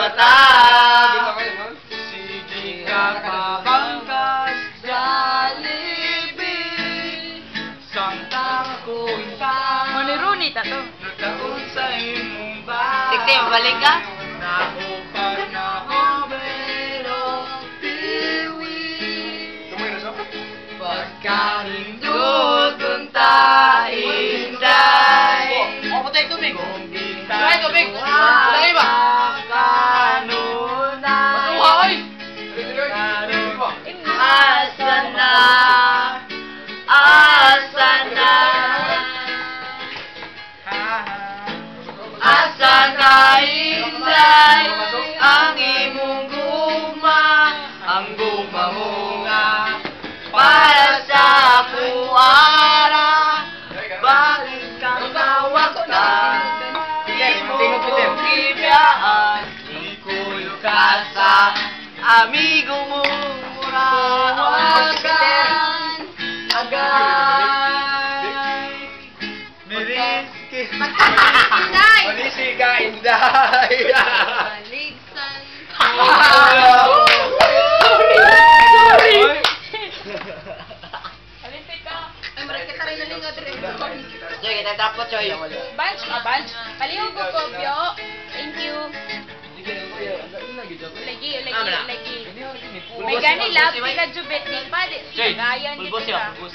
mata. Sige ka papangkas Jollibee Samtang ko intang Maniruni ta to. nagtaon sa imong bahay. Tikti, mabalik ka? Naupag na pero piwi Pagkarindot unta inday Oh, patay tubig. Kung Patay tubig. Patay ba? kanunay Oy! Asa na Asa na Asa na inday Ang imong guma Ang guma mo nga Para sa kuara Bakit kang tawag ka Di mo kibiyaan Iko'y ka sa amigo mo Murawakan Agay Miriski Manisi ka inday Baligsan. Sorry Alimpik ka. Ay, maraming kita rin naling adre. Choy, kita tapos, Choy. Bunch ka, bunch. Palihog ko ko, Pyo. Thank you. Lagi. May gani lap, ka jubet. Di pa, di. Choy, Gayan pulbos dito yun, ka. pulbos.